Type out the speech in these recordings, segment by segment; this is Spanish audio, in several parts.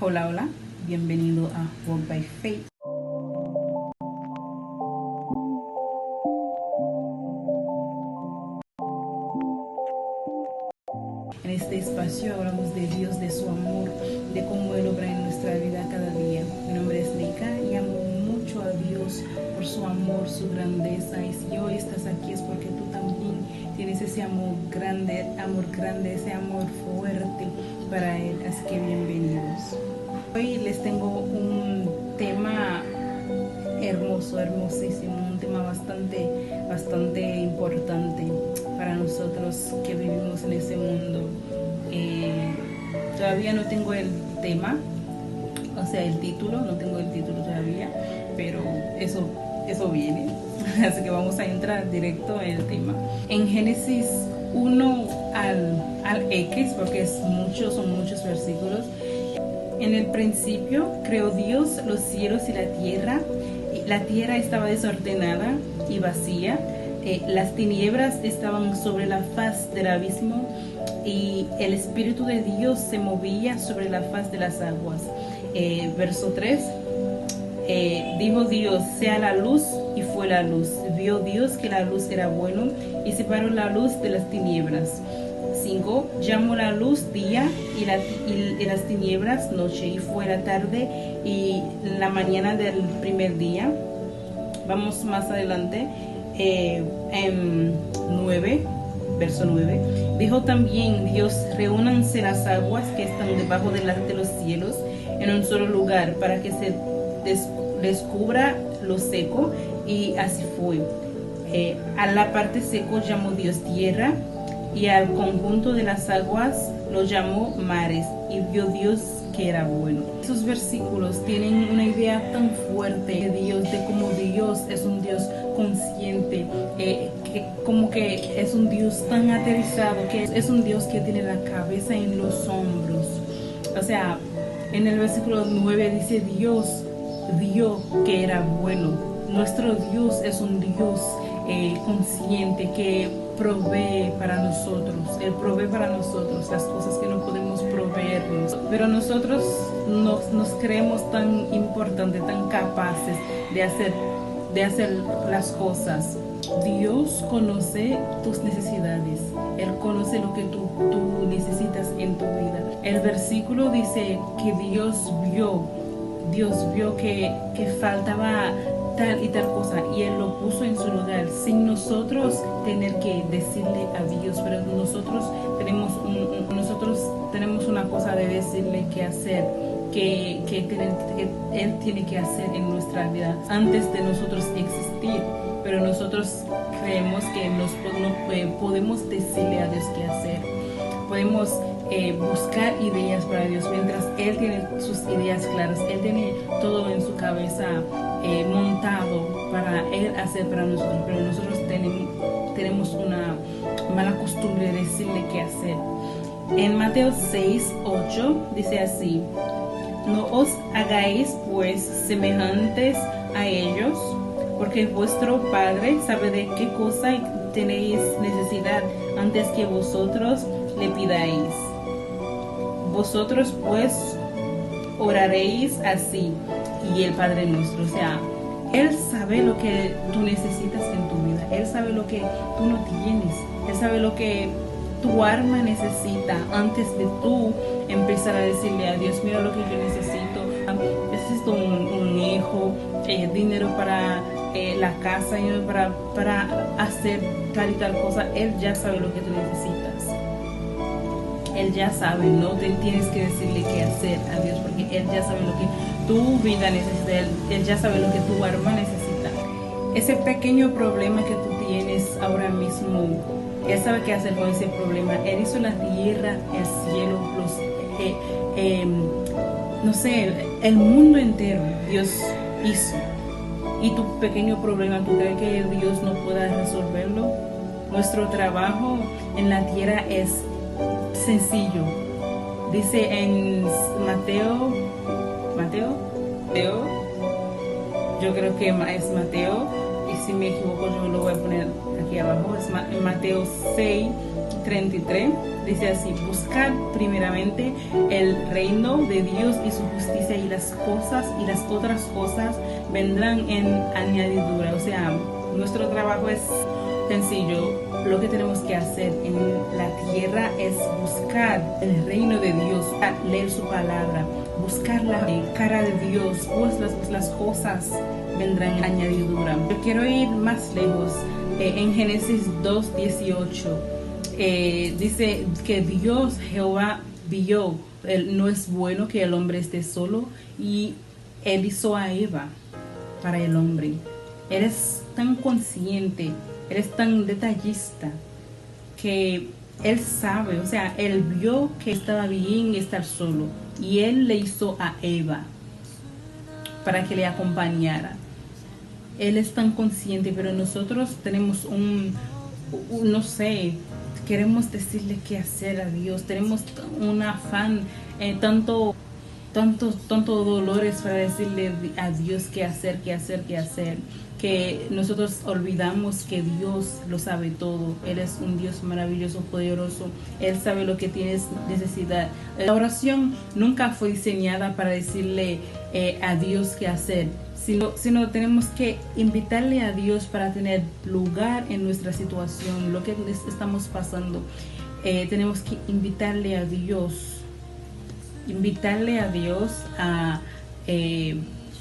Hola, hola, bienvenido a Walk by Faith. En este espacio hablamos de Dios, de su amor, de cómo Él obra en nuestra vida cada día. Mi nombre es Neika y amo mucho a Dios por su amor, su grandeza. Y si hoy estás aquí es porque tú también tienes ese amor grande, ese amor fuerte para Él. Así que bienvenidos. Hoy les tengo un tema hermoso, hermosísimo, un tema bastante importante para nosotros que vivimos en ese mundo. Todavía no tengo el tema, o sea, el título, no tengo el título todavía, pero eso viene. Así que vamos a entrar directo en el tema. En Génesis 1 al X, porque son muchos versículos. En el principio creó Dios los cielos y la tierra. La tierra estaba desordenada y vacía. Las tinieblas estaban sobre la faz del abismo y el Espíritu de Dios se movía sobre la faz de las aguas. Verso 3. Dijo Dios, sea la luz, y fue la luz. Vio Dios que la luz era bueno y separó la luz de las tinieblas. 5. Llamó la luz día y las tinieblas noche, y fue la tarde y la mañana del primer día. Vamos más adelante, en 9, verso 9. Dijo también Dios, reúnanse las aguas que están debajo de los cielos en un solo lugar, para que se descubra lo seco, y así fue. A la parte seco llamó Dios tierra, y al conjunto de las aguas lo llamó mares, y vio Dios que era bueno. Esos versículos tienen una idea tan fuerte de Dios, de cómo Dios es un Dios consciente, como que es un Dios tan aterrizado, que es un Dios que tiene la cabeza en los hombros. O sea, en el versículo 9 dice, Dios vio que era bueno. Nuestro Dios es un Dios consciente, que provee para nosotros. Él provee para nosotros las cosas que no podemos proveernos, pero nosotros nos creemos tan importantes, tan capaces de hacer las cosas. Dios conoce tus necesidades. Él conoce lo que tú necesitas en tu vida. El versículo dice que Dios vio que faltaba tal y tal cosa, y Él lo puso en su lugar sin nosotros tener que decirle a Dios. Pero nosotros tenemos una cosa de decirle qué hacer, que Él tiene que hacer en nuestra vida antes de nosotros existir. Pero nosotros creemos que no podemos decirle a Dios qué hacer. Podemos buscar ideas para Dios, mientras Él tiene sus ideas claras. Él tiene todo en su cabeza montado para Él hacer para nosotros, pero nosotros tenemos una mala costumbre de decirle qué hacer. En Mateo 6:8 dice así: no os hagáis pues semejantes a ellos, porque vuestro Padre sabe de qué cosa tenéis necesidad antes que vosotros le pidáis. Vosotros pues oraréis así, y el Padre nuestro. O sea, Él sabe lo que tú necesitas en tu vida. Él sabe lo que tú no tienes. Él sabe lo que tu alma necesita antes de tú empezar a decirle a Dios, mira lo que yo necesito. Necesito un hijo, dinero para la casa, para hacer tal y tal cosa. Él ya sabe lo que tú necesitas. Él ya sabe, no te tienes que decirle qué hacer a Dios, porque Él ya sabe lo que tu vida necesita. Él ya sabe lo que tu alma necesita. Ese pequeño problema que tú tienes ahora mismo, Él sabe qué hacer con ese problema. Él hizo la tierra, el cielo, no sé, el mundo entero Dios hizo. Y tu pequeño problema, ¿tú crees que Dios no pueda resolverlo? Nuestro trabajo en la tierra es sencillo. Dice en Mateo, yo creo que es Mateo, y si me equivoco yo lo voy a poner aquí abajo, es en Mateo 6:33, dice así: buscad primeramente el reino de Dios y su justicia, y las otras cosas vendrán en añadidura. O sea, nuestro trabajo es sencillo. Lo que tenemos que hacer en la tierra es buscar el reino de Dios, leer su palabra, buscar la cara de Dios, pues las cosas vendrán en añadidura. Yo quiero ir más lejos. En Génesis 2:18 dice que Dios, Jehová, vio, no es bueno que el hombre esté solo, y Él hizo a Eva para el hombre. Eres tan consciente, eres tan detallista, que Él sabe, o sea, Él vio que estaba bien estar solo, y Él le hizo a Eva para que le acompañara. Él es tan consciente, pero nosotros tenemos no sé, queremos decirle qué hacer a Dios, tenemos un afán, tanto dolores para decirle a Dios qué hacer, que nosotros olvidamos que Dios lo sabe todo. Él es un Dios maravilloso, poderoso. Él sabe lo que tienes necesidad. La oración nunca fue diseñada para decirle a Dios qué hacer, sino tenemos que invitarle a Dios para tener lugar en nuestra situación, lo que estamos pasando. Tenemos que invitarle a Dios a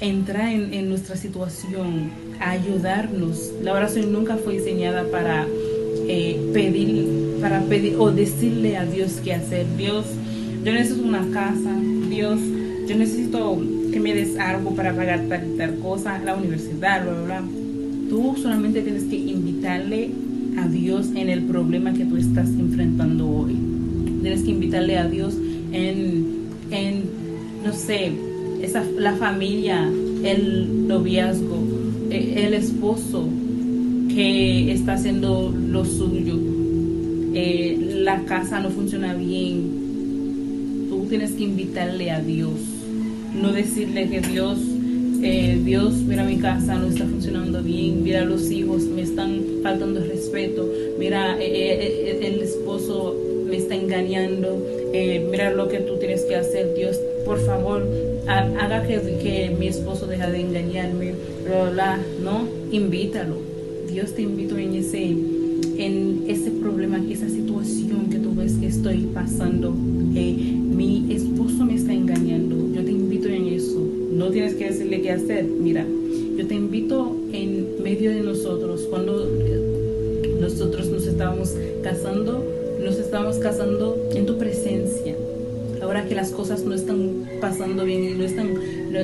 entrar en nuestra situación, a ayudarnos. La oración nunca fue diseñada para pedir o decirle a Dios qué hacer. Dios, yo necesito una casa. Dios, yo necesito que me des algo para pagar tal cosa, la universidad, bla, bla, bla. Tú solamente tienes que invitarle a Dios en el problema que tú estás enfrentando hoy. Tienes que invitarle a Dios en no sé, la familia, el noviazgo, el esposo que está haciendo lo suyo, la casa no funciona bien. Tú tienes que invitarle a Dios, no decirle que Dios, mira, mi casa no está funcionando bien, mira, los hijos me están faltando el respeto, mira, el esposo me está engañando, mira lo que tú tienes que hacer. Dios, por favor, haga que mi esposo deje de engañarme, bla, bla, bla. No, invítalo. Dios te invito en ese problema, esa situación que tú ves que estoy pasando. Mi esposo me está engañando. Yo te invito en eso. No tienes que decirle qué hacer. Mira, yo te invito en medio de nosotros. Cuando nosotros nos estábamos casando en tu presencia. Ahora que las cosas no están pasando bien y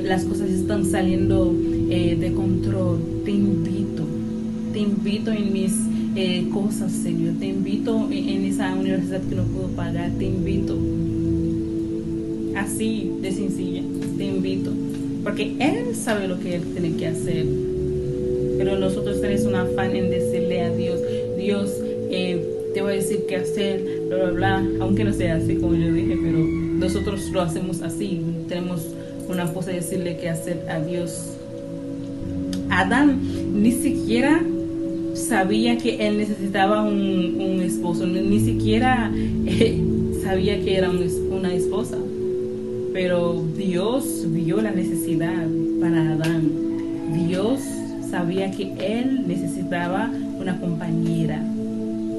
las cosas están saliendo de control, te invito en mis cosas, Señor. Te invito en esa universidad que no puedo pagar. Te invito. Así de sencilla. Te invito. Porque Él sabe lo que Él tiene que hacer. Pero nosotros tenemos un afán en decirle a Dios, Dios, te voy a decir qué hacer, bla, bla, bla. Aunque no sea así como yo dije, pero nosotros lo hacemos así. Tenemos una cosa de decirle qué hacer a Dios. Adán ni siquiera sabía que él necesitaba un esposo, ni siquiera sabía que era una esposa, pero Dios vio la necesidad para Adán. Dios sabía que él necesitaba una compañera,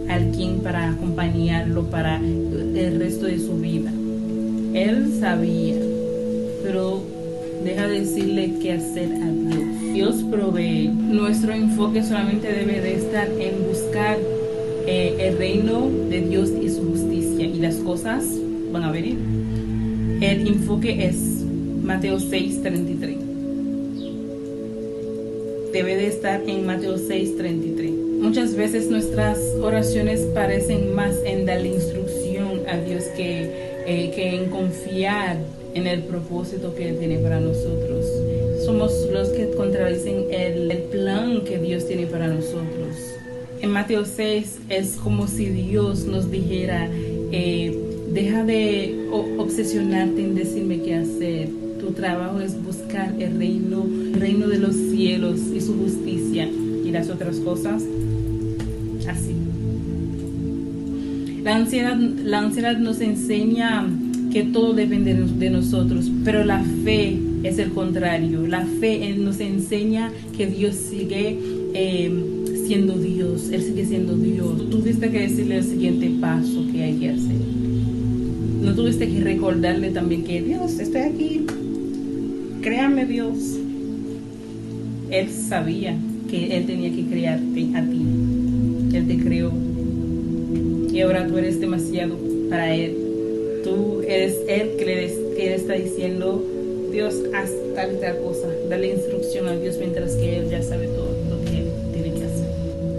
alguien para acompañarlo para el resto de su vida. Él sabía, pero deja de decirle qué hacer a Dios. Dios provee. Nuestro enfoque solamente debe de estar en buscar el reino de Dios y su justicia, y las cosas van a venir. El enfoque es Mateo 6:33. Debe de estar en Mateo 6:33. Muchas veces nuestras oraciones parecen más en darle instrucción a Dios que en confiar en el propósito que Él tiene para nosotros. Somos los que contradicen el plan que Dios tiene para nosotros. En Mateo 6 es como si Dios nos dijera, deja de obsesionarte en decirme qué hacer. Tu trabajo es buscar el reino de los cielos y su justicia, y las otras cosas así. La ansiedad nos enseña que todo depende de nosotros, pero la fe es el contrario. La fe nos enseña que Dios sigue siendo Dios, Él sigue siendo Dios. Tú tuviste que decirle el siguiente paso que hay que hacer. No tuviste que recordarle también que Dios, estoy aquí, créame Dios. Él sabía que Él tenía que crearte a ti. Él te creó. Y ahora tú eres demasiado para Él. Tú eres Él que le está diciendo, Dios, haz tal y tal cosa. Dale instrucción a Dios mientras que Él ya sabe todo lo que Él tiene que hacer.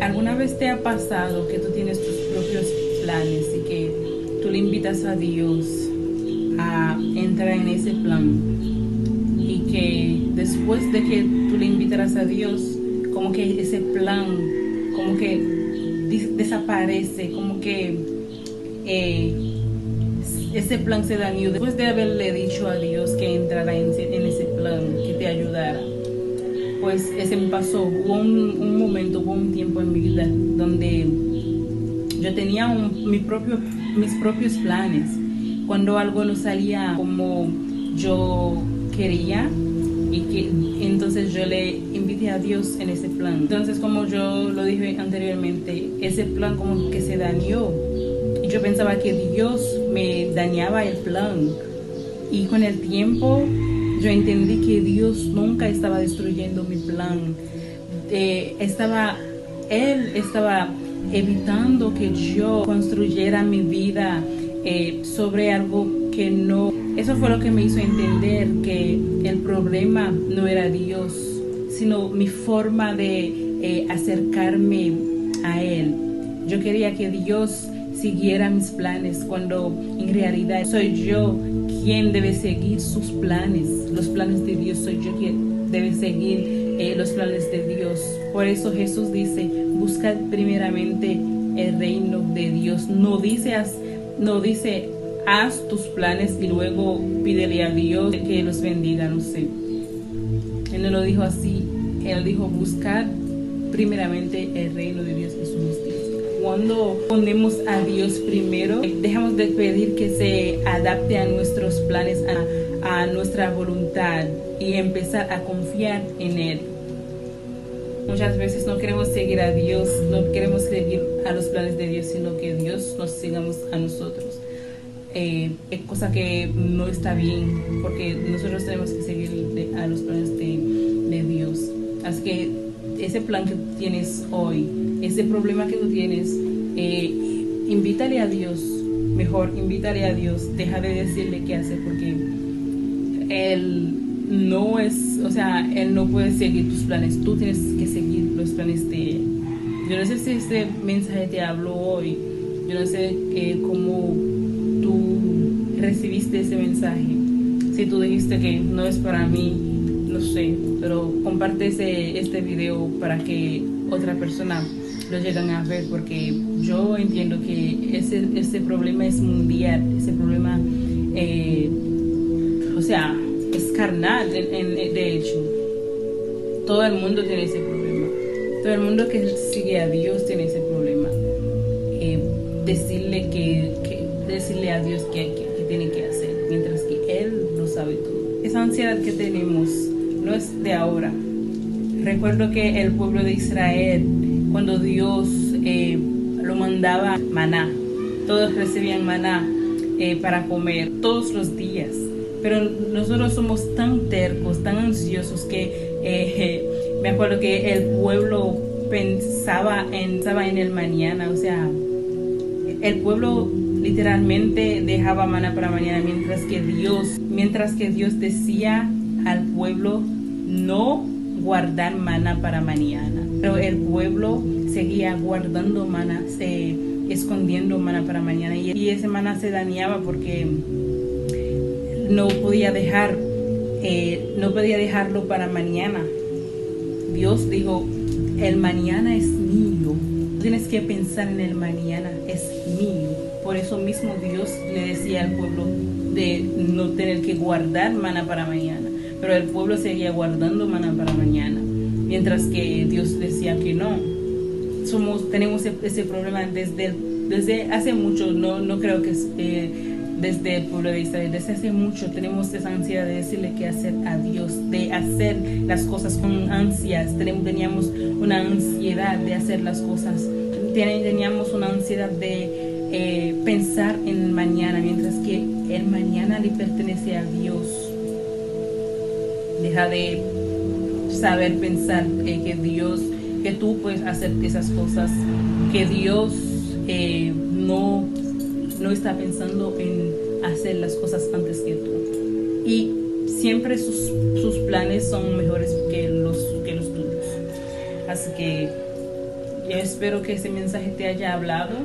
¿Alguna vez te ha pasado que tú tienes tus propios planes y que tú le invitas a Dios a entrar en ese plan? Y que después de que tú le invitarás a Dios, como que ese plan, como que desaparece, como que ese plan se dañó. Después de haberle dicho a Dios que entrara en ese plan, que te ayudara, pues ese me pasó. Hubo un momento, hubo un tiempo en mi vida donde yo tenía mis propios planes. Cuando algo no salía como yo quería, y que entonces yo le invité a Dios en ese plan. Entonces, como yo lo dije anteriormente, ese plan como que se dañó y yo pensaba que Dios me dañaba el plan, y con el tiempo yo entendí que Dios nunca estaba destruyendo mi plan. Él estaba evitando que yo construyera mi vida sobre algo que no. Eso fue lo que me hizo entender que el problema no era Dios, sino mi forma de acercarme a Él. Yo quería que Dios siguiera mis planes, cuando en realidad soy yo quien debe seguir sus planes. Los planes de Dios, soy yo quien debe seguir los planes de Dios. Por eso Jesús dice, buscad primeramente el reino de Dios. No dice haz tus planes y luego pídele a Dios que los bendiga, no sé. Él no lo dijo así. Él dijo, buscar primeramente el reino de Dios y su justicia. Cuando ponemos a Dios primero, dejamos de pedir que se adapte a nuestros planes, a nuestra voluntad, y empezar a confiar en Él. Muchas veces no queremos seguir a Dios, no queremos seguir a los planes de Dios, sino que Dios nos sigamos a nosotros. Es cosa que no está bien, porque nosotros tenemos que seguir a los planes de Dios. Así que ese plan que tú tienes hoy, ese problema que tú tienes, invítale a Dios. Mejor invítale a Dios, deja de decirle qué hacer, porque Él no puede seguir tus planes. Tú tienes que seguir los planes de Él. Yo no sé si este mensaje te habló hoy. Yo no sé cómo tú recibiste ese mensaje. Si tú dijiste que no es para mí, no sé, pero comparte este video para que otra persona lo lleguen a ver, porque yo entiendo que ese problema es mundial. Ese problema es carnal, de hecho. Todo el mundo tiene ese problema. Todo el mundo que sigue a Dios tiene ese problema. Decirle a Dios qué tiene que hacer, mientras que Él lo sabe todo. Esa ansiedad que tenemos no es de ahora. Recuerdo que el pueblo de Israel, cuando Dios lo mandaba maná, todos recibían maná para comer todos los días. Pero nosotros somos tan tercos, tan ansiosos, que me acuerdo que el pueblo pensaba en el mañana. O sea, el pueblo literalmente dejaba maná para mañana, mientras que Dios decía al pueblo no guardar maná para mañana. Pero el pueblo seguía guardando maná, escondiendo maná para mañana, y ese maná se dañaba porque no podía dejarlo para mañana. Dios dijo, el mañana es mío. Tienes que pensar en el mañana, es mío. Por eso mismo Dios le decía al pueblo de no tener que guardar maná para mañana. Pero el pueblo seguía guardando maná para mañana, mientras que Dios decía que no. tenemos ese problema desde hace mucho, no creo que es desde el pueblo de Israel, desde hace mucho tenemos esa ansiedad de decirle qué hacer a Dios, de hacer las cosas con ansias. Teníamos una ansiedad de hacer las cosas, teníamos una ansiedad de pensar en el mañana, mientras que el mañana le pertenece a Dios. Deja de saber pensar que tú puedes hacer esas cosas, que Dios no está pensando en hacer las cosas antes que tú, y siempre sus planes son mejores que los tuyos. Así que yo espero que ese mensaje te haya hablado.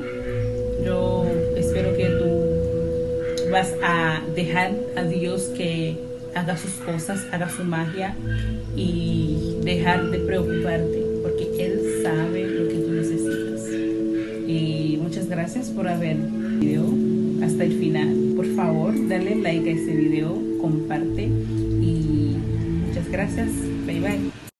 Yo espero que tú vas a dejar a Dios que haga sus cosas, haga su magia, y dejar de preocuparte, porque Él sabe lo que tú necesitas. Y muchas gracias por haber video hasta el final. Por favor, dale like a este video, comparte, y muchas gracias. Bye bye.